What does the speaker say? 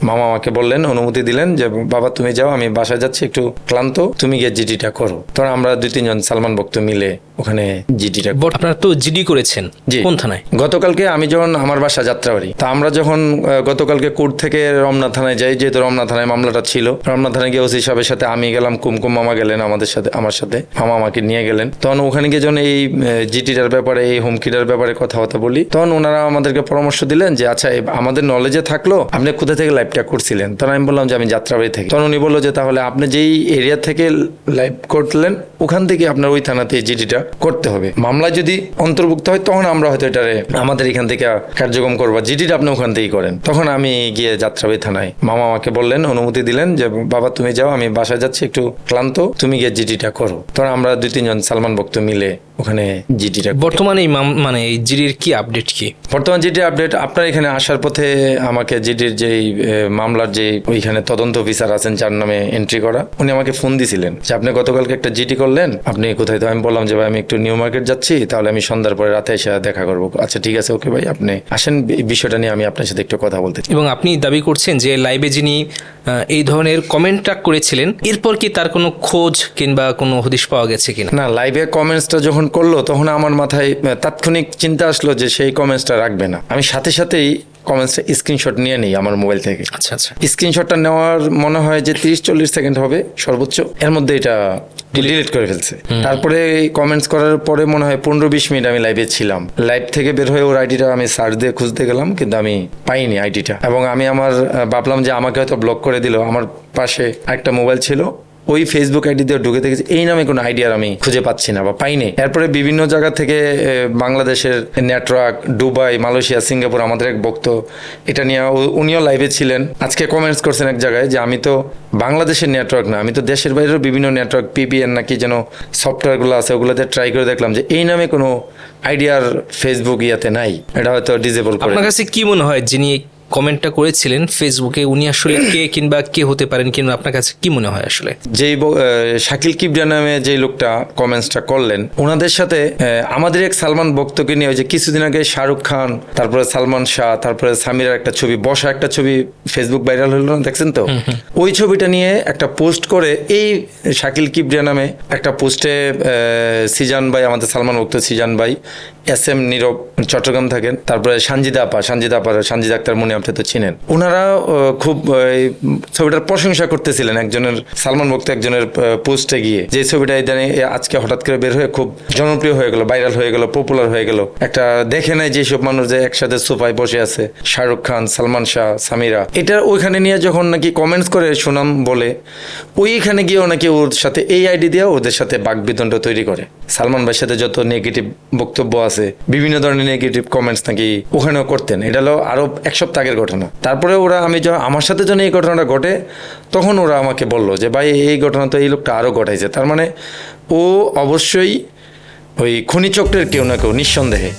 মামা আমাকে বললেন, অনুমতি দিলেন যে বাবা তুমি যাও, আমি বাসায় যাচ্ছি, একটু ক্লান্ত, তুমি গিয়ে জিডিটা করো। তখন আমরা 2-3 জন সালমান ভক্ত মিলে ওখানে জিডিটা। আপনারা তো জিডি করেছেন কোন থানায়? গতকালকে আমি যখন আমার বাসা যাত্রাবাড়ি, তা আমরা যখন গতকালকে কোর্ট থেকে রমনা থানায় যাই, যেহেতু রমনা থানায় মামলাটা ছিল, রমনা থানায় গিয়ে ওসি সাহেবের সাথে আমি গেলাম, কুমকুম মামা গেলেন আমাদের সাথে, আমার সাথে মামা আমাকে নিয়ে গেলেন। তখন ওখানে গিয়ে যখন এই জিটিটার ব্যাপারে, এই হুমকিটার ব্যাপারে কথাবার্তা বলি, তখন ওনারা আমাদেরকে পরামর্শ দিলেন যে আচ্ছা আমাদের নলেজে থাকলো আপনি কোথা থেকে লাইভটা করছিলেন। তখন আমি বললাম যে আমি যাত্রাবাড়ি থেকে। তখন উনি বললো যে তাহলে আপনি যেই এরিয়া থেকে লাইভ করলেন ওখান থেকে আপনার ওই থানাতে জিডিটা করতে হবে। মামলা যদি অন্তর্ভুক্ত হয় তখন আমরা হয়তো এটারে আমাদের এখান থেকে কার্যক্রম করবো, জিডিটা আপনি ওখান থেকেই করেন। তখন আমি গিয়ে যাত্রাবাড়ি থানায়, মামা আমাকে বললেন, অনুমতি দিলেন যে বাবা তুমি যাও, আমি বাসায় যাচ্ছি, একটু ক্লান্ত, তুমি গিয়ে জিডিটা করো। তখন আমরা 2-3 জন সালমান ভক্ত মিলে ওখানে জিডিটা। বর্তমানে মানে এই জিডির কি আপডেট কি? বর্তমান জিডির আপডেট, আপনার এখানে আসার পথে আমাকে জিডির যেই মামলার যে ওইখানে তদন্ত অফিসার আছেন যার নামে এন্ট্রি করা, উনি আমাকে ফোন দিছিলেন যে আপনি গতকালকে একটা জিডি করলেন, আপনি কোথায়? তো আমি বললাম যে ভাই আমি একটু নিউ মার্কেট যাচ্ছি, তাহলে আমি সন্ধ্যার পরে রাতে এসে দেখা করবো। আচ্ছা ঠিক আছে, ওকে ভাই আপনি আসেন, বিষয়টা নিয়ে আমি আপনার সাথে একটু কথা বলতে চাই। এবং আপনি দাবি করছেন যে লাইভে যিনি এই ধরনের কমেন্টটা করেছিলেন, এরপর কি তার কোনো খোঁজ কিংবা কোনো হদিশ পাওয়া গেছে কিনা? না, লাইভে কমেন্টসটা যখন করলো তখন আমার মাথায় তাৎক্ষণিক চিন্তা আসলো যে সেই কমেন্টসটা রাখবে না। আমি সাথে সাথেই কমেন্টসটা স্ক্রিনশট নিয়ে নিই আমার মোবাইল থেকে। আচ্ছা আচ্ছা। স্ক্রিনশটটা নেওয়ার মনে হয় যে 30-40 সেকেন্ড হবে সর্বোচ্চ, এর মধ্যে এটা ডিলিট করে ফেলছে। তারপরে কমেন্টস করার পরে মনে হয় 15-20 মিনিট আমি লাইভে ছিলাম। লাইভ থেকে বের হয়ে ওর আইডিটা আমি সার্চ দিয়ে খুঁজতে গেলাম, কিন্তু আমি পাইনি আইডিটা। এবং আমি ভাবলাম যে আমাকে হয়তো ব্লক করে দিল। আমার পাশে একটা মোবাইল ছিল, ওই ফেসবুক আইডি দিয়ে ঢুকে দেখেছি এই নামে কোনো আইডিয়ার আমি খুঁজে পাচ্ছি না বা পাইনি। এরপরে বিভিন্ন জায়গা থেকে বাংলাদেশের নেটওয়ার্ক, দুবাই, মালয়েশিয়া, সিঙ্গাপুর, আমাদের এক বক্ত এটা নিয়ে উনিও লাইভে ছিলেন, আজকে কমেন্টস করছেন এক জায়গায় যে আমি তো বাংলাদেশের নেটওয়ার্ক না, আমি তো দেশের বাইরেও বিভিন্ন নেটওয়ার্ক, পিপিএন নাকি যেন সফটওয়্যারগুলো আছে, ওগুলোতে ট্রাই করে দেখলাম যে এই নামে কোনো আইডিয়ার ফেসবুক ইয়াতে নাই, এটা হয়তো ডিজেবল করে। আপনার কাছে কি মনে হয় যিনি কমেন্টটা করেছিলেন ফেসবুকে, উনি আসলে কে কিংবা কে হতে পারেন, কিংবা আপনার কাছে কি মনে হয় আসলে? যেই শাকিল কিবরিয়া নামে যে লোকটা কমেন্টসটা করলেন, ওনাদের সাথে আমাদের এক সালমান ভক্তকে নিয়ে ওই যে কিছুদিন আগে শাহরুখ খান, তারপরে সালমান শাহ, তারপরে সামিরার একটা ছবি, বসা একটা ছবি ফেসবুক ভাইরাল হলো না, দেখছেন তো? ওই ছবিটা নিয়ে একটা পোস্ট করে এই শাকিল কিবরিয়া নামে একটা পোস্টে সিজান ভাই, আমাদের সালমান ভক্ত সিজান ভাই, SM নীরব চট্টগ্রাম থাকেন, তারপরে সানজিদা আক্তার মনি, আপনি তো চিনেন, ওনারা খুব ছবিটার প্রশংসা করতেছিলেন একজনের, সালমান ভক্ত একজনের পোস্টে গিয়ে, যে ছবিটা আজকে হঠাৎ করে বের হয়ে খুব জনপ্রিয় হয়ে গেল, ভাইরাল হয়ে গেল, পপুলার হয়ে গেল। একটা দেখে নাই যেসব মানুষ যে একসাথে সোফায় বসে আছে, শাহরুখ খান, সালমান শাহ, সামিরা, এটা ওইখানে নিয়ে যখন নাকি কমেন্টস করে সুনাম বলে, ওইখানে গিয়েও নাকি ওর সাথে এই আইডি দিয়ে ওদের সাথে বাকবিতণ্ড তৈরি করে। সালমান ভাইয়ের সাথে যত নেগেটিভ বক্তব্য আছে, বিভিন্ন ধরনের নেগেটিভ কমেন্টস নাকি ওখানেও করতেন। এটা হলো আরো 1 সপ্তাহ আগের ঘটনা। তারপরে ওরা, আমি যখন আমার সাথে যখন এই ঘটনাটা ঘটে, তখন ওরা আমাকে বললো যে ভাই এই ঘটনা তো এই লোকটা আরো ঘটাইছে, তার মানে ও অবশ্যই ওই খনি চক্রের কেউ না কেউ, নিঃসন্দেহে।